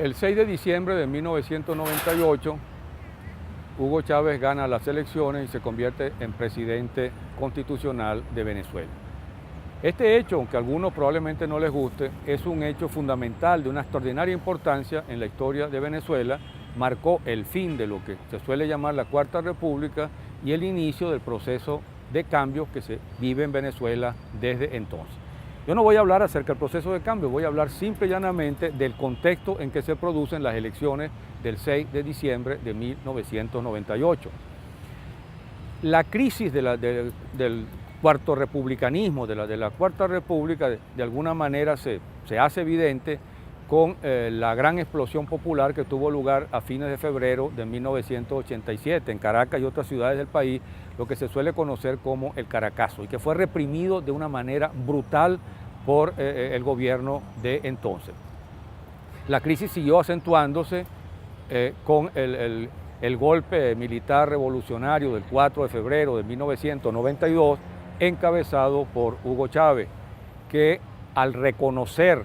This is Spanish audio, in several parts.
El 6 de diciembre de 1998, Hugo Chávez gana las elecciones y se convierte en presidente constitucional de Venezuela. Este hecho, aunque a algunos probablemente no les guste, es un hecho fundamental de una extraordinaria importancia en la historia de Venezuela. Marcó el fin de lo que se suele llamar la Cuarta República y el inicio del proceso de cambio que se vive en Venezuela desde entonces. Yo no voy a hablar acerca del proceso de cambio, voy a hablar simple y llanamente del contexto en que se producen las elecciones del 6 de diciembre de 1998. La crisis del cuarto republicanismo, de la Cuarta República, de alguna manera se hace evidente con la gran explosión popular que tuvo lugar a fines de febrero de 1987 en Caracas y otras ciudades del país, lo que se suele conocer como el Caracazo, y que fue reprimido de una manera brutal por el gobierno de entonces. La crisis siguió acentuándose con el golpe militar revolucionario del 4 de febrero de 1992, encabezado por Hugo Chávez, que al reconocer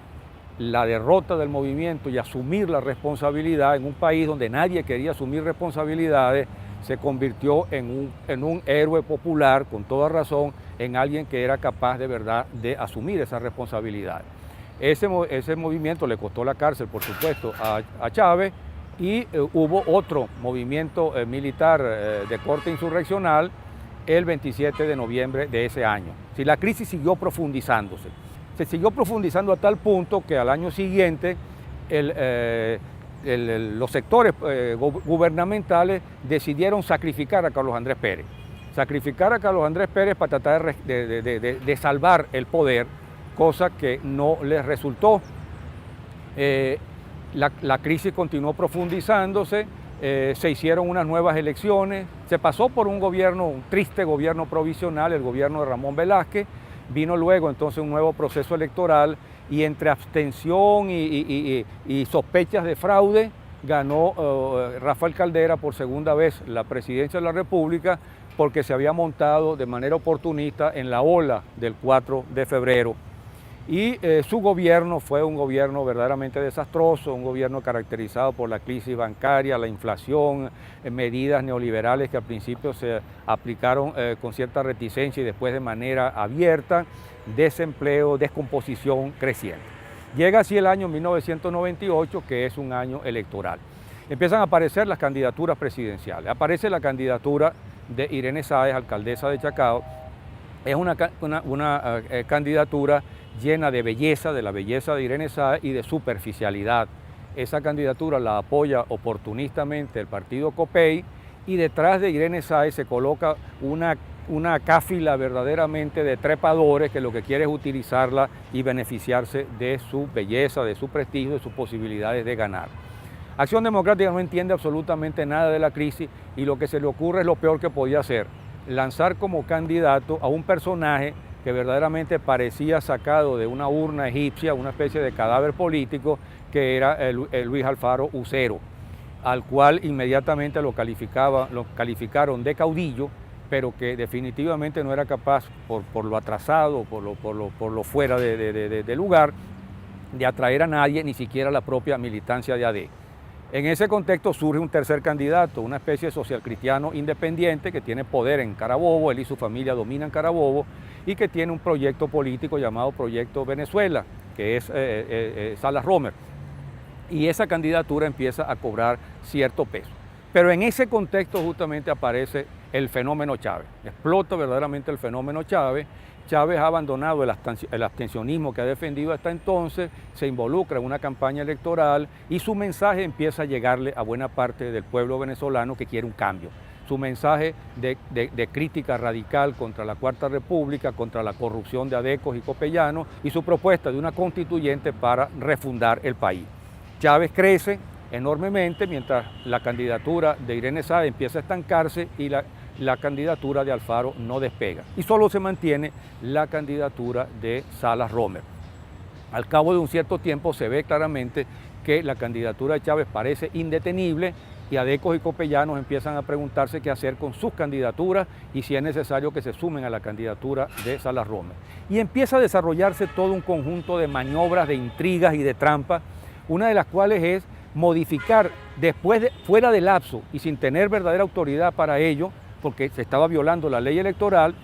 la derrota del movimiento y asumir la responsabilidad en un país donde nadie quería asumir responsabilidades, se convirtió en un héroe popular, con toda razón, en alguien que era capaz de verdad de asumir esa responsabilidad. Ese movimiento le costó la cárcel, por supuesto, a Chávez, y hubo otro movimiento militar de corte insurreccional el 27 de noviembre de ese año. Si la crisis siguió profundizándose. Se siguió profundizando a tal punto que al año siguiente los sectores gubernamentales decidieron sacrificar a Carlos Andrés Pérez. Sacrificar a Carlos Andrés Pérez para tratar de salvar el poder, cosa que no les resultó. La crisis continuó profundizándose, se hicieron unas nuevas elecciones, se pasó por un triste gobierno provisional, el gobierno de Ramón Velázquez. Vino luego entonces un nuevo proceso electoral y entre abstención y sospechas de fraude ganó Rafael Caldera por segunda vez la presidencia de la República, porque se había montado de manera oportunista en la ola del 4 de febrero. Y su gobierno fue un gobierno verdaderamente desastroso, un gobierno caracterizado por la crisis bancaria, la inflación, medidas neoliberales que al principio se aplicaron con cierta reticencia y después de manera abierta, desempleo, descomposición creciente. Llega así el año 1998, que es un año electoral. Empiezan a aparecer las candidaturas presidenciales. Aparece la candidatura de Irene Sáez, alcaldesa de Chacao. Es una candidatura llena de belleza, de la belleza de Irene Sáez y de superficialidad. Esa candidatura la apoya oportunistamente el partido COPEI y detrás de Irene Sáez se coloca una cáfila verdaderamente de trepadores que lo que quiere es utilizarla y beneficiarse de su belleza, de su prestigio, de sus posibilidades de ganar. Acción Democrática no entiende absolutamente nada de la crisis y lo que se le ocurre es lo peor que podía hacer: lanzar como candidato a un personaje que verdaderamente parecía sacado de una urna egipcia, una especie de cadáver político, que era Luis Alfaro Ucero, al cual inmediatamente lo calificaron de caudillo, pero que definitivamente no era capaz, por lo atrasado, por lo fuera de lugar, de atraer a nadie, ni siquiera a la propia militancia de AD. En ese contexto surge un tercer candidato, una especie de socialcristiano independiente que tiene poder en Carabobo, él y su familia dominan Carabobo, y que tiene un proyecto político llamado Proyecto Venezuela, que es Salas Romer. Y esa candidatura empieza a cobrar cierto peso. Pero en ese contexto justamente aparece el fenómeno Chávez. Explota verdaderamente el fenómeno Chávez. Chávez ha abandonado el abstencionismo que ha defendido hasta entonces, se involucra en una campaña electoral y su mensaje empieza a llegarle a buena parte del pueblo venezolano que quiere un cambio. Su mensaje de crítica radical contra la Cuarta República, contra la corrupción de adecos y copellanos, y su propuesta de una constituyente para refundar el país. Chávez crece enormemente mientras la candidatura de Irene Sáez empieza a estancarse y la candidatura de Alfaro no despega. Y solo se mantiene la candidatura de Salas Romer. Al cabo de un cierto tiempo se ve claramente que la candidatura de Chávez parece indetenible y adecos y copellanos empiezan a preguntarse qué hacer con sus candidaturas y si es necesario que se sumen a la candidatura de Salas Romer. Y empieza a desarrollarse todo un conjunto de maniobras, de intrigas y de trampas, una de las cuales es modificar fuera del lapso y sin tener verdadera autoridad para ello, porque se estaba violando la ley electoral,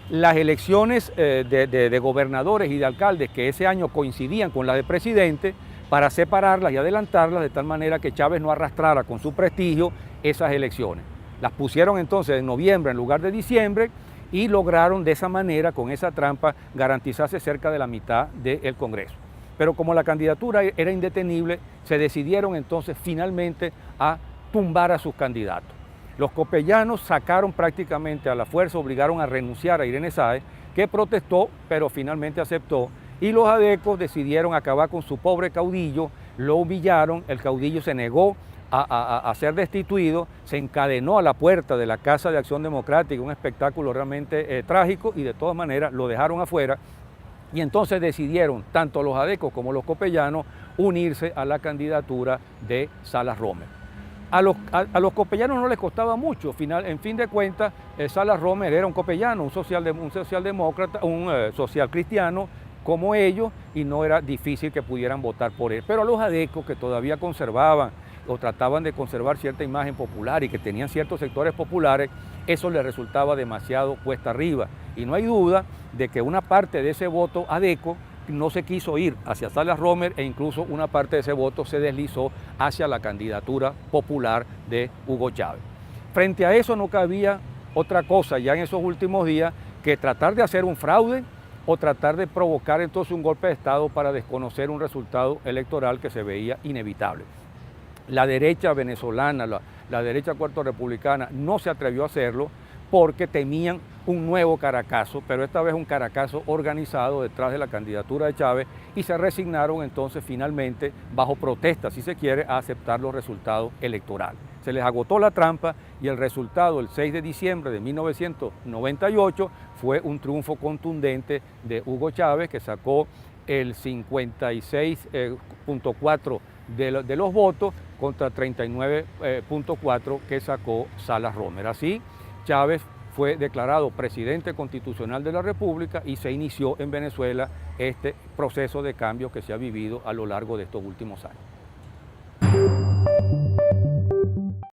las elecciones de gobernadores y de alcaldes que ese año coincidían con las de presidente, para separarlas y adelantarlas de tal manera que Chávez no arrastrara con su prestigio esas elecciones. Las pusieron entonces en noviembre en lugar de diciembre y lograron de esa manera, con esa trampa, garantizarse cerca de la mitad del Congreso. Pero como la candidatura era indetenible, se decidieron entonces finalmente a tumbar a sus candidatos. Los copellanos sacaron prácticamente a la fuerza, obligaron a renunciar a Irene Sáez, que protestó, pero finalmente aceptó, y los adecos decidieron acabar con su pobre caudillo, lo humillaron, el caudillo se negó a ser destituido, se encadenó a la puerta de la Casa de Acción Democrática, un espectáculo realmente trágico, y de todas maneras lo dejaron afuera, y entonces decidieron, tanto los adecos como los copellanos, unirse a la candidatura de Salas Romer. A los copellanos no les costaba mucho, en fin de cuentas, Salas Romer era un copellano, un socialdemócrata, un social cristiano como ellos, y no era difícil que pudieran votar por él. Pero a los adecos, que todavía conservaban o trataban de conservar cierta imagen popular y que tenían ciertos sectores populares, eso les resultaba demasiado cuesta arriba. Y no hay duda de que una parte de ese voto adeco no se quiso ir hacia Salas Romer, e incluso una parte de ese voto se deslizó hacia la candidatura popular de Hugo Chávez. Frente a eso no cabía otra cosa ya en esos últimos días que tratar de hacer un fraude o tratar de provocar entonces un golpe de Estado para desconocer un resultado electoral que se veía inevitable. La derecha venezolana, la derecha cuarto-republicana no se atrevió a hacerlo porque temían un nuevo Caracazo, pero esta vez un Caracazo organizado detrás de la candidatura de Chávez, y se resignaron entonces finalmente, bajo protesta si se quiere, a aceptar los resultados electorales. Se les agotó la trampa y el resultado el 6 de diciembre de 1998 fue un triunfo contundente de Hugo Chávez, que sacó el 56.4% de los votos contra 39.4% que sacó Salas Romer. Así, Chávez fue declarado presidente constitucional de la República y se inició en Venezuela este proceso de cambio que se ha vivido a lo largo de estos últimos años.